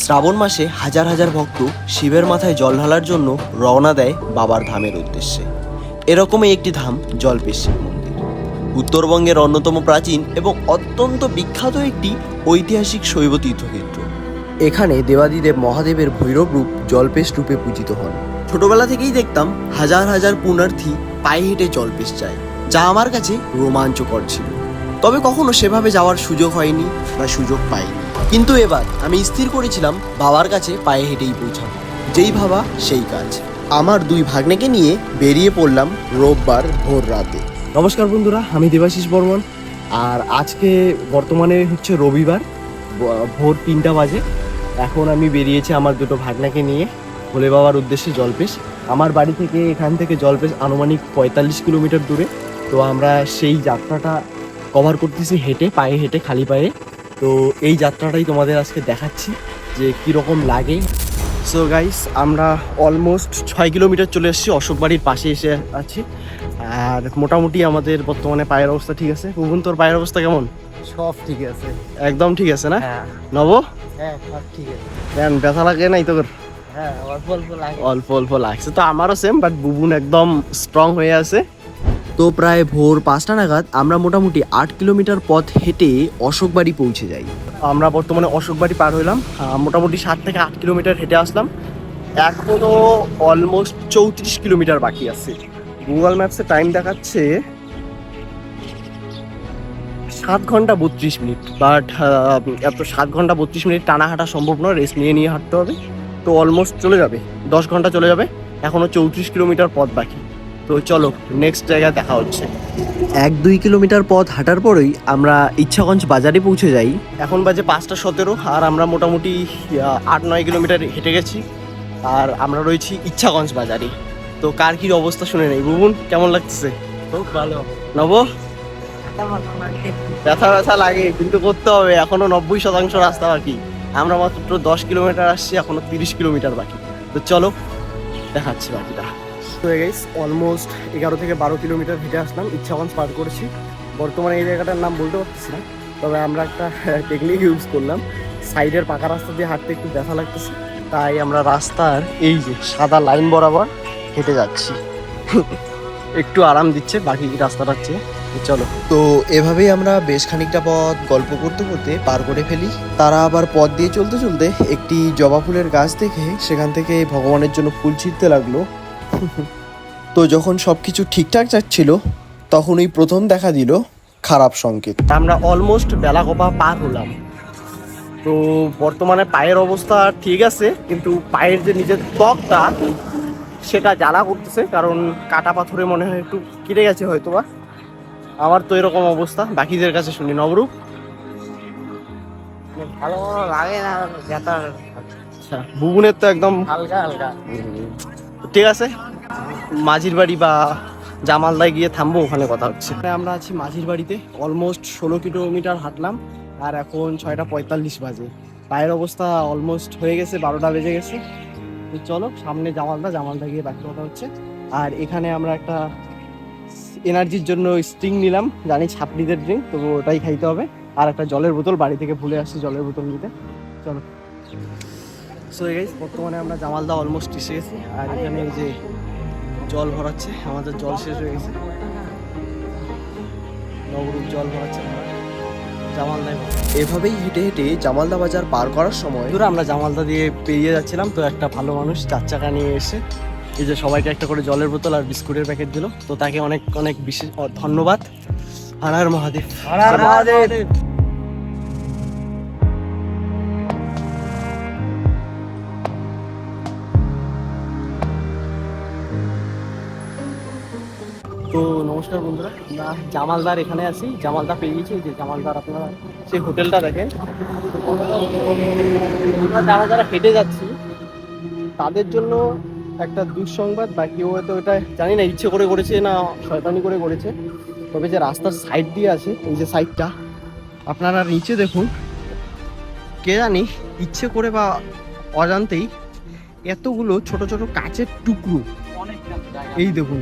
শ্রাবণ মাসে হাজার হাজার ভক্ত শিবের মাথায় জল ঢালার জন্য রওনা দেয় বাবার ধামের উদ্দেশ্যে। এরকমই একটি ধাম জল্পেশ শিব মন্দির। উত্তরবঙ্গের অন্যতম প্রাচীন এবং অত্যন্ত বিখ্যাত একটি ঐতিহাসিক শৈব তীর্থক্ষেত্র। এখানে দেবাদিদেব মহাদেবের ভৈরব রূপ জল্পেশ রূপে পূজিত হন। ছোটবেলা থেকেই দেখতাম হাজার হাজার পুণ্যার্থী পায়ে হেঁটে জল্পেশ যায়, যা আমার কাছে রোমাঞ্চকর ছিল। তবে কখনো সেভাবে যাওয়ার সুযোগ হয়নি বা সুযোগ পাইনি। কিন্তু এবার আমি স্থির করেছিলাম বাবার কাছে পায়ে হেঁটেই পৌঁছাবো। যেই ভাবা সেই কাজ। আমার দুই ভাগ্নেকে নিয়ে বেরিয়ে পড়লাম রোববার ভোর রাতে। নমস্কার বন্ধুরা, আমি দেবাশিস বর্মন। আর আজকে বর্তমানে হচ্ছে রবিবার, ভোর 3টা বাজে। এখন আমি বেরিয়েছি আমার দুটো ভাগ্নাকে নিয়ে ভোলে বাবার উদ্দেশ্যে জল্পেশ। আমার বাড়ি থেকে এখান থেকে জল্পেশ আনুমানিক 45 কিলোমিটার দূরে। তো আমরা সেই যাত্রাটা কভার করতেছি হেঁটে, পায়ে হেঁটে, খালি পায়ে। তো এই যাত্রাটাই তোমাদের আজকে দেখাচ্ছি যে কীরকম লাগে। সো গাইস, আমরা অলমোস্ট 6 কিলোমিটার চলে এসেছি, অশোক বাড়ির পাশে এসে আছি। আর মোটামুটি আমাদের বর্তমানে পায়ের অবস্থা ঠিক আছে। বুবুন, তোর পায়ের অবস্থা কেমন? সব ঠিক আছে, একদম ঠিক আছে না? হ্যাঁ নব, হ্যাঁ সব ঠিক আছে। কেন ব্যথা লাগে নাই তোর? হ্যাঁ অল্প অল্প লাগে। অল্প অল্প লাগছে তো, আমারও সেম, বাট বুবুন একদম স্ট্রং হয়ে আছে। তো প্রায় ভোর 5টা নাগাদ আমরা মোটামুটি 8 কিলোমিটার পথ হেঁটে অশোক বাড়ি পৌঁছে যাই। আমরা বর্তমানে অশোক বাড়ি পার হইলাম। মোটামুটি 7 থেকে 8 কিলোমিটার হেঁটে আসলাম। এখনো অলমোস্ট 34 কিলোমিটার বাকি আছে। গুগল ম্যাপসে টাইম দেখাচ্ছে 7 ঘন্টা 32 মিনিট, বাট এত 7 ঘন্টা 32 মিনিট টানা হাঁটা সম্ভব নয়, রেস্ট নিয়ে নিয়ে হাঁটতে হবে। তো অলমোস্ট চলে যাবে 10 ঘন্টা চলে যাবে। এখনও 34 কিলোমিটার পথ বাকি। তো চলো, নেক্সট জায়গায় দেখা হচ্ছে। 1-2 কিলোমিটার পথ হাঁটার পরেই আমরা ইচ্ছাগঞ্জ বাজারে পৌঁছে যাই। এখন বাজে 5টা 17, আর আমরা মোটামুটি 8-9 কিলোমিটার হেঁটে গেছি। আর আমরা রয়েছি ইচ্ছাগঞ্জ বাজারে। তো কার কী অবস্থা শুনে নেই। বুবুন, কেমন লাগতেছে? খুব ভালো। নব, ব্যথা ব্যথা লাগে, কিন্তু করতে হবে। এখনো 90% রাস্তা বাকি। আমরা মাত্র 10 কিলোমিটার আসছি, এখনো 30 কিলোমিটার বাকি। তো চলো দেখাচ্ছি বাকিটা। তো গাইস, অলমোস্ট 11 থেকে 12 কিলোমিটার হেঁটে আসলাম, ইচ্ছাগঞ্জ পার করেছি। বর্তমানে এই জায়গাটার নাম বলতে পারতেছি না, তবে আমরা একটা টেকনিক ইউজ করলাম। সাইডের পাকা রাস্তা দিয়ে হাঁটতে একটু ব্যথা লাগতেছে, তাই আমরা রাস্তার এই যে সাদা লাইন বরাবর হেঁটে যাচ্ছি। একটু আরাম দিচ্ছে বাকি রাস্তাটার চেয়ে। চলো, তো এভাবেই আমরা বেশ খানিকটা পথ গল্প করতে করতে পার করে ফেলি। তারা আবার পথ দিয়ে চলতে চলতে একটি জবা ফুলের গাছ দেখে সেখান থেকে ভগবানের জন্য ফুল ছিঁড়তে লাগলো। তো যখন সবকিছু ঠিকঠাক যাচ্ছিল, তখনই প্রথম দেখা দিল খারাপ সংকেত। আমরা অলমোস্ট বেলাকোপা পার হলাম। তো বর্তমানে পায়ের অবস্থা ঠিক আছে, কিন্তু পায়ের যে নিজের ত্বকটা সেটা জ্বালা করতেছে, কারণ কাটা পাথরে মনে হয় একটু কেটে গেছে হয়তোবা। আমার তো এরকম অবস্থা, বাকিদের কাছে শুনি। নবরূপ, ভালো লাগে না ব্যথা। আচ্ছা, বুবুনের তো একদম হালকা হালকা। ঠিক আছে। মাঝির বাড়ি বা জামালদায় গিয়ে থামবো, ওখানে কথা হচ্ছে। আমরা আছি মাঝির বাড়িতে। অলমোস্ট 16 কিলোমিটার হাঁটলাম, আর এখন 6টা 45 বাজে। পায়ের অবস্থা অলমোস্ট হয়ে গেছে, 12টা বেজে গেছে। তো চলো, সামনে জামালদা গিয়ে বাকি কথা হচ্ছে। আর এখানে আমরা একটা এনার্জির জন্য স্টিং নিলাম, জানি ছাপড়িদের ড্রিঙ্ক, তো ওটাই খাইতে হবে। আর একটা জলের বোতল, বাড়ি থেকে ভুলে আসছি জলের বোতল নিতে। চলো। সো গাইস, বর্তমানে আমরা জামালদা অলমোস্ট এসে গেছি। আর এখানে এই যে জল ভরাচ্ছে, আমাদের জল শেষ হয়ে গেছে। নবরূপ জল ভরাচ্ছে জামালদায়। এভাবেই হেঁটে হেঁটে জামালদা বাজার পার করার সময় ধরো আমরা জামালদা দিয়ে পেরিয়ে যাচ্ছিলাম। তো একটা ভালো মানুষ 4 চাকা নিয়ে এসে এই যে সবাইকে একটা করে জলের বোতল আর বিস্কুটের প্যাকেট দিল। তো তাকে অনেক অনেক বিশেষ ধন্যবাদ। হর হর মহাদেব। হর হর মহাদেব। তো নমস্কার বন্ধুরা, আমরা জামালদার এখানে আছি। জামালদা পেরিয়েছি, যে জামালদার আপনারা সেই হোটেলটা দেখেন। আমরা যারা যারা হেঁটে যাচ্ছি তাদের জন্য একটা দুঃসংবাদ, বা কেউ হয়তো এটা জানি না ইচ্ছে করে করেছে না শয়তানি করে করেছে। তবে যে রাস্তার সাইড দিয়ে আছে, এই যে সাইডটা আপনারা নিচে দেখুন, কে জানি ইচ্ছে করে বা অজান্তেই এতগুলো ছোট ছোট কাচের টুকরো, এই দেখুন,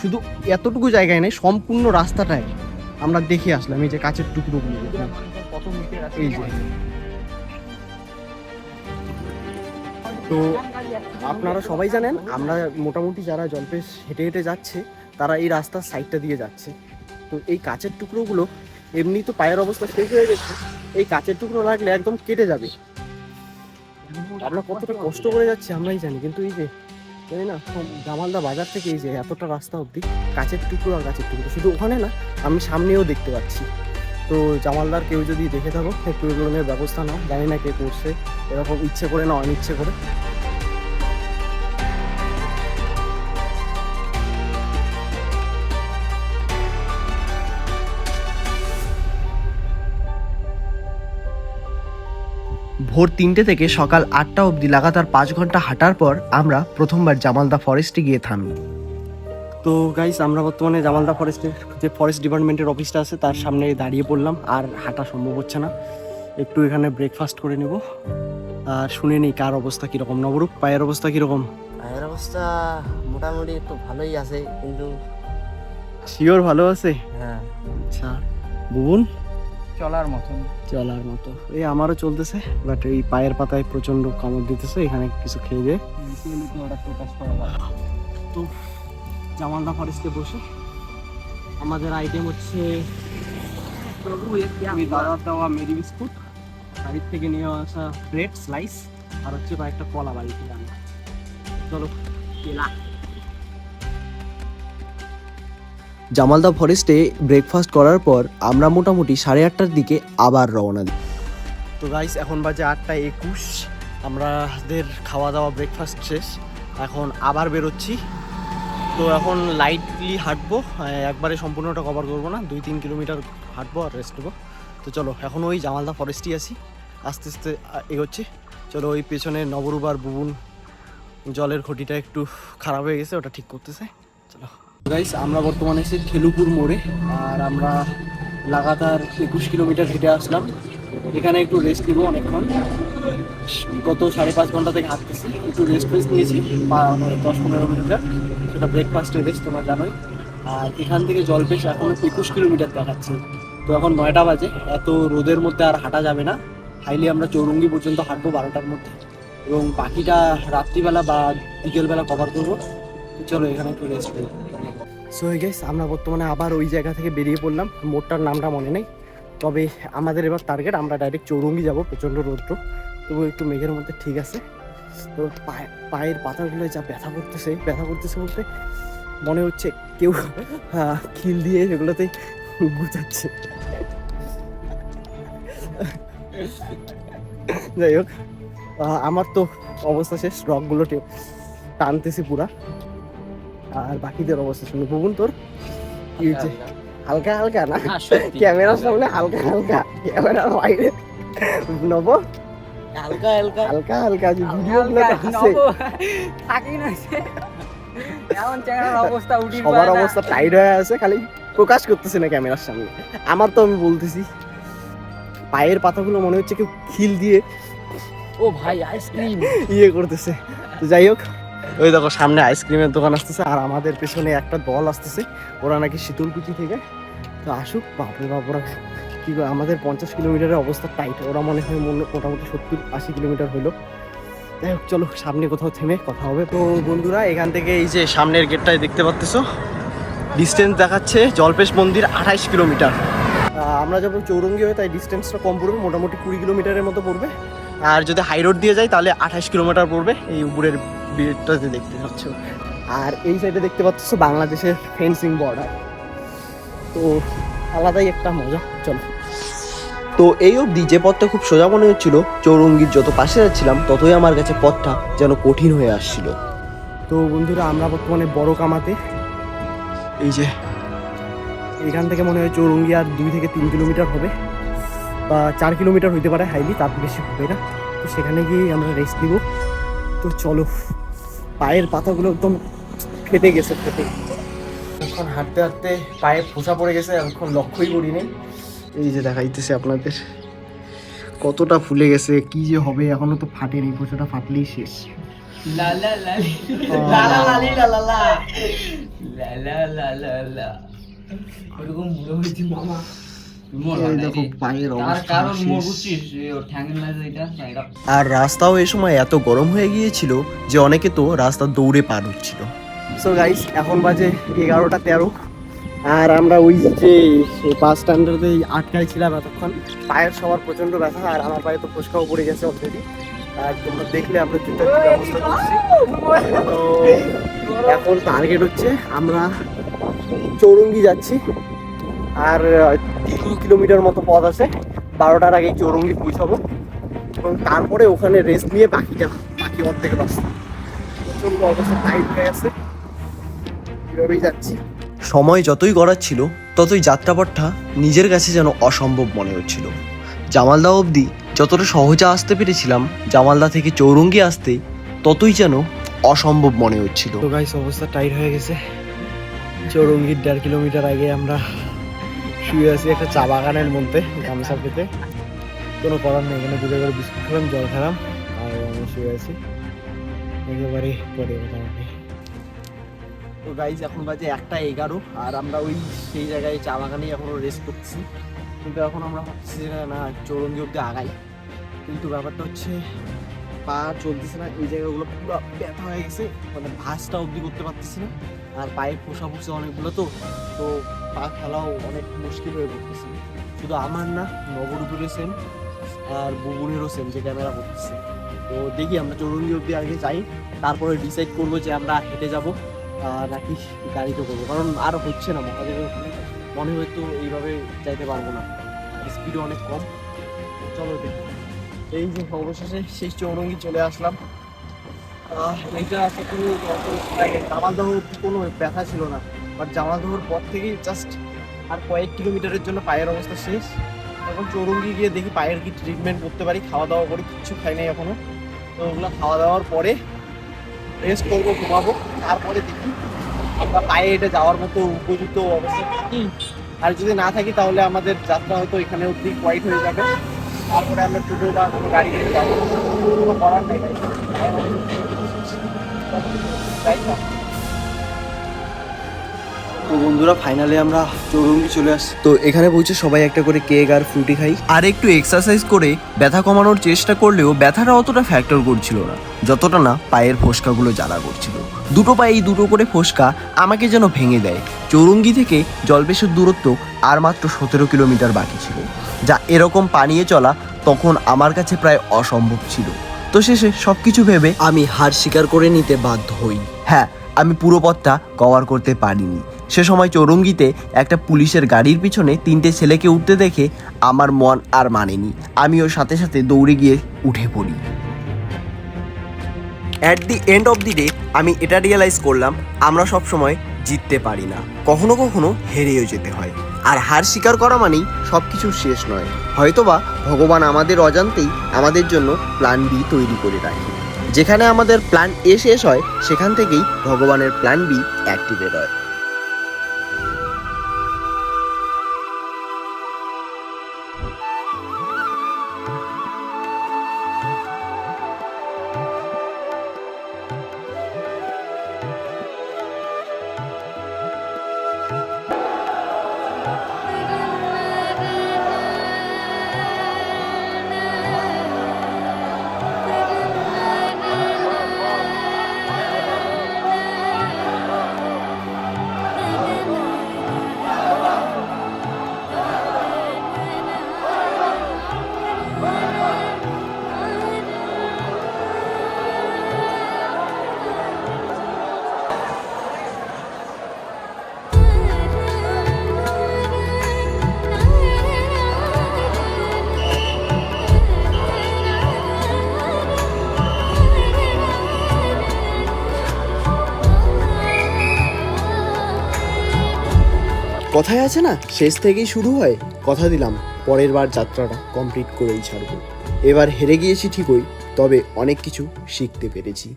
শুধু এতটুকু জায়গায় নেই, সম্পূর্ণ রাস্তাটায় আমরা দেখে আসলাম এই যে কাচের টুকরোগুলো। এই যে তো আপনারা সবাই জানেন আমরা মোটামুটি যারা জলপেশ হেঁটে হেঁটে যাচ্ছে তারা এই রাস্তার সাইডটা দিয়ে যাচ্ছে। তো এই কাচের টুকরোগুলো এমনি তো পায়ের অবস্থা শেষ হয়ে গেছে, এই কাচের টুকরো লাগলে একদম কেটে যাবে। আমরা কতটা কষ্ট করে যাচ্ছি আমরাই জানি, কিন্তু এই যে জানি না জামালদা বাজার থেকে এই যে এতটা রাস্তা অবধি কাচের টুকরো আর কাচের টুকরো, শুধু ওখানে না আমি সামনেও দেখতে পাচ্ছি। তো জামালদার কেউ যদি দেখে থাকো একটু এগুলোর ব্যবস্থা নাও, জানি না কে করছে, এরকম ইচ্ছে করে না অনিচ্ছে করে। ভোর 3টে থেকে সকাল 8টা অবধি লাগাতার 5 ঘন্টা হাঁটার পর আমরা প্রথমবার জামালদা ফরেস্টে গিয়ে থামি। তো গাইস আমরা বর্তমানে জামালদা ফরেস্টের যে ফরেস্ট ডিপার্টমেন্টের অফিসটা আছে তার সামনে দাঁড়িয়ে পড়লাম, আর হাঁটা সম্ভব হচ্ছে না। একটু এখানে ব্রেকফাস্ট করে নেব আর শুনে নিই কার অবস্থা কীরকম। নবরূপ, পায়ের অবস্থা কীরকম? পায়ের অবস্থা মোটামুটি একটু ভালোই আছে, কিন্তু শিওর ভালো আছে? হ্যাঁ আচ্ছা, বুবুন? চলার মতন। চলার মতো। এই আমারও চলতেছে, বাট এই পায়ের পাতায় প্রচণ্ড কামড় দিতেছে, এখানে কিছু খেয়ে দিয়ে। তো জামালদা ফরেস্টে বসে আমাদের আইটেম হচ্ছে দাদার দেওয়া মেরি বিস্কুট, বাড়ির থেকে নিয়ে আসা ব্রেড স্লাইস, আর হচ্ছে কয়েকটা কলা বাড়ি থেকে আনা। চলো কেলা। জামালদা ফরেস্টে ব্রেকফাস্ট করার পর আমরা মোটামুটি 8:30টার দিকে আবার রওনা দিই। তো গাইস এখন বাজে 8:21, আমাদের খাওয়া দাওয়া ব্রেকফাস্ট শেষ, এখন আবার বেরোচ্ছি। তো এখন লাইটলি হাঁটবো, একবারে সম্পূর্ণটা কভার করবো না, 2-3 কিলোমিটার হাঁটবো আর রেস্ট নেবো। তো চলো এখন ওই জামালদা ফরেস্টই আছি, আস্তে আস্তে এগোচ্ছি। চলো ওই পেছনে নবরূপ আর বুবুন জলের খুঁটিটা একটু খারাপ হয়ে গেছে, ওটা ঠিক করতেছে। চলো গাইস আমরা বর্তমানে এসে খেলুপুর মোড়ে, আর আমরা লাগাতার 21 কিলোমিটার হেঁটে আসলাম। এখানে একটু রেস্ট নিবো অনেকক্ষণ, গত 5.5 ঘন্টা থেকে হাঁটতেছি, একটু রেস্ট নিয়েছি 10-15 মিনিটার, সেটা ব্রেকফাস্টের রেস্ট তোমরা জানোই। আর এখান থেকে জলপেশ এখন 21 কিলোমিটার দেখাচ্ছে। তো এখন 9টা বাজে, এত রোদের মধ্যে আর হাঁটা যাবে না, হাইলি আমরা চৌরঙ্গি পর্যন্ত হাঁটবো 12টার মধ্যে, এবং বাকিটা রাত্রিবেলা বা বিকেলবেলা কভার করবো। তো চলো এখানে একটু রেস্ট করি। সো গাইস আমরা বর্তমানে আবার ওই জায়গা থেকে বেরিয়ে পড়লাম, মোড়টার নামটা মনে নেই, তবে আমাদের এবার টার্গেট আমরা ডাইরেক্ট চৌরঙ্গি যাবো। প্রচণ্ড রৌদ্র, তবু একটু মেঘের মধ্যে ঠিক আছে। তো পায়ের পাতাগুলো যা ব্যথা করতেছে বলতে মনে হচ্ছে কেউ খিল দিয়ে সেগুলোতে গুছাচ্ছে। যাই হোক, আমার তো অবস্থা শেষ, রকগুলো টানতেছি পুরা। আর বাকিদের অবস্থা শুনে বুবুন, তোর কি হচ্ছে? হালকা হালকা না, ক্যামেরার সামনে হালকা হালকা, ক্যামেরার বাইরে নব হালকা হালকা হালকা হালকা ভিডিও গুলো আছে, থাকি না এমন চ্যানেলের অবস্থা উঠি, সবার অবস্থা টাইট হয়ে আছে, খালি প্রকাশ করতেছে না ক্যামেরার সামনে। আমার তো আমি বলতেছি পায়ের পাতাগুলো মনে হচ্ছে কেউ খিল দিয়ে ও ভাই আইসক্রিম ইয়ে করতেছে। তো যাই হোক, ওই দেখো সামনে আইসক্রিমের দোকান আসতেছে, আর আমাদের পেছনে একটা দল আসতেছে, ওরা নাকি শীতলকুচি থেকে। তো আসুক, বাপরে বাপ, ওরা কি করে, আমাদের 50 কিলোমিটারের অবস্থা টাইট, ওরা মনে হয় মোটামুটি 70-80 কিলোমিটার হইলো। যাই হোক চলো সামনে কোথাও থেমে কথা হবে। তো বন্ধুরা এখান থেকে এই যে সামনের গেটটায় দেখতে পাচ্তেছো ডিস্টেন্স দেখাচ্ছে জলপেশ মন্দির 28 কিলোমিটার। আমরা যখন চৌরঙ্গি হয়ে তাই ডিস্টেন্সটা কম পড়বে, মোটামুটি 20 কিলোমিটারের মতো পড়বে। আর যদি হাই রোড দিয়ে যাই তাহলে 28 কিলোমিটার পড়বে, এই উপরের বিয়েটাতে দেখতে পাচ্ছ। আর এই সাইডে দেখতে পাচ্ছ বাংলাদেশের ফেন্সিং বর্ডার, তো আলাদাই একটা মজা। চলো, তো এই অবধি যে পথটা খুব সোজা মনে হচ্ছিল, চৌরঙ্গির যত পাশে যাচ্ছিলাম ততই আমার কাছে পথটা যেন কঠিন হয়ে আসছিল। তো বন্ধুরা আমরা বর্তমানে বড় কামাতে, এই যে এখান থেকে মনে হয় চৌরঙ্গি আর 2 থেকে 3 কিলোমিটার হবে, বা 4 কিলোমিটার হইতে পারে হাইলি, তার বেশি হবে না। তো সেখানে গিয়ে আমরা রেস্ট নিব। তো চলো, পায়ের পাতাগুলো একদম ফেটে গেছে, এখন হাঁটতে হাঁটতে পায়ে ফোসা পড়ে গেছে, এখন লক্ষ্যই করি নেই। এই যে দেখাইতেছে আপনাদের কতটা ফুলে গেছে, কি যে হবে, এখনো তো ফাটেনি, ফোসাটা ফাটলেই শেষ। লালা লালি লালা লালি লালা লালা লালা লালা ওরকম বুড়ো হয়েছে মামা, এই দেখো পায়ের অবস্থা কারণ শেষ। মোর বুঝছিস ওর ঠ্যাঙের মাঝে এটা আর রাস্তাও এই সময় এত গরম হয়ে গিয়েছিল যে অনেকে তো রাস্তা দৌড়ে পার হচ্ছিল। সো গাইস, এখন বাজে 11:13 আর আমরা ওই যে বাস স্ট্যান্ডে আটকায় ছিলাম এতক্ষণ। পায়ের সবার প্রচন্ড ব্যথা আর আমার পায়ে তো ফোসকাও পড়ে গেছে অলরেডি। আর তোমরা দেখলে আমরা জুতার কি ব্যবস্থা করছি। তো এখন টার্গেট হচ্ছে আমরা চৌরঙ্গি যাচ্ছি আর 3 কিলোমিটার মতো পথ আছে। 12টার আগেই চৌরঙ্গি পৌঁছাবো এবং তারপরে ওখানে রেস্ট নিয়ে বাকি অর্ধেক রাস্তা। প্রচন্ড অবস্থা টাইট হয়ে গেছে, এভাবেই যাচ্ছি। সময় যতই গড়াচ্ছিল ততই যাত্রাপথটা নিজের কাছে যেন অসম্ভব মনে হচ্ছিল। জামালদা অবধি যতটা সহজে আসতে পেরেছিলাম, জামালদা থেকে চৌরঙ্গি আসতে ততই যেন অসম্ভব মনে হচ্ছিল। তো গাইস, অবস্থা টাইট হয়ে গেছে। চৌরঙ্গির 1.5 কিলোমিটার আগে আমরা শুয়ে আছি একটা চা বাগানের মধ্যে গামছা পেতে। কোনো করার নেই, এখানে দুটো করে বিস্কুট খেলাম, জল খেলাম আর আমি শুয়ে আছি একেবারে পরে মোটামুটি। তো গাইজ, এখন বাজে 1:11 আর আমরা ওই সেই জায়গায় চা বাগানেই এখনো রেস্ট করছি। কিন্তু এখন আমরা ভাবছি যে না চৌরঙ্গি অব্দি আগাই, কিন্তু ব্যাপারটা হচ্ছে পা চলতেছে না। এই জায়গাগুলো পুরো ব্যথা হয়ে গেছে, মানে ভাঁজটা অবধি করতে পারতেছি না। আর পায়ে ফোসা ফুসে অনেকগুলো তো পা ফেলাও অনেক মুশকিল হয়ে পড়তেছে। শুধু আমার না, নবরূপেরও সেম আর বুবুনেরও সেম যে ক্যামেরা করতেছে। তো দেখি আমরা চৌরঙ্গি অব্দি আগে যাই, তারপরে ডিসাইড করবো যে আমরা হেঁটে যাবো নাকি গাড়িতে করবো। কারণ আর হচ্ছে না, মহাদেবের ওখানে মনে হয়তো এইভাবে যাইতে পারবো না, স্পিডও অনেক কম। চলো দেখি। এই যে অবশেষে সেই চৌরঙ্গি চলে আসলাম। এইটা জামালদহ কোনো ব্যথা ছিল না, বাট জামালদহর পর থেকেই জাস্ট আর কয়েক কিলোমিটারের জন্য পায়ের অবস্থা শেষ। এখন চৌরঙ্গি গিয়ে দেখি পায়ের কি ট্রিটমেন্ট করতে পারি। খাওয়া দাওয়া করে কিচ্ছু খাই নাই এখনো, তো ওগুলো খাওয়া দাওয়ার পরে রেস্ট করবো, ঘুমাবো, তারপরে দেখি আমরা পায়ে হেঁটে যাওয়ার মতো উপযুক্ত অবস্থা থাকি। আর যদি না থাকি তাহলে আমাদের যাত্রা হয়তো এখানে অবধি কোয়াইট হয়ে যাবে। তারপরে আমরা টোটো বা কোনো গাড়ি নিয়ে যাবো, কোনো করার নেই। তো বন্ধুরা, ফাইনালি আমরা চৌরঙ্গি চলে আসছি। তো এখানে পৌঁছে সবাই একটা করে কেক আর ফ্রুটি খাই আর একটু এক্সারসাইজ করে ব্যথা কমানোর চেষ্টা করলেও ব্যথাটা অতটা ফ্যাক্টর করছিল না যতটা না পায়ের ফোসকাগুলো জ্বালা করছিল। দুটো পায়েই দুটো করে ফোসকা আমাকে যেন ভেঙে দেয়। চৌরঙ্গি থেকে জলপেশের দূরত্ব আর মাত্র 17 কিলোমিটার বাকি ছিল, যা এরকম পানিয়ে চলা তখন আমার কাছে প্রায় অসম্ভব ছিল। তো শেষে সবকিছু ভেবে আমি হার স্বীকার করে নিতে বাধ্য হই। হ্যাঁ, আমি পুরো পথটা কভার করতে পারিনি। সে সময় চৌরঙ্গিতে একটা পুলিশের গাড়ির পিছনে 3টে ছেলেকে উঠতে দেখে আমার মন আর মানেনি, আমিও সাথে সাথে দৌড়ে গিয়ে উঠে পড়ি। At the end of the day আমি এটা রিয়েলাইজ করলাম, আমরা সব সময় জিততে পারি না, কখনো কখনো হেরেও যেতে হয়। আর হার স্বীকার করা মানেই সব কিছু শেষ নয়। হয়তোবা ভগবান আমাদের অজান্তেই আমাদের জন্য প্ল্যান বি তৈরি করে রাখে। যেখানে আমাদের প্ল্যান এ শেষ হয়, সেখান থেকেই ভগবানের প্ল্যান বি অ্যাক্টিভেট হয়। কথায় আছে না, শেষ থেকেই শুরু হয়। কথা দিলাম পরের বার যাত্রাটা কমপ্লিট করেই ছাড়বো। এবার হেরে গিয়েছি ঠিকই, তবে অনেক কিছু শিখতে পেরেছি।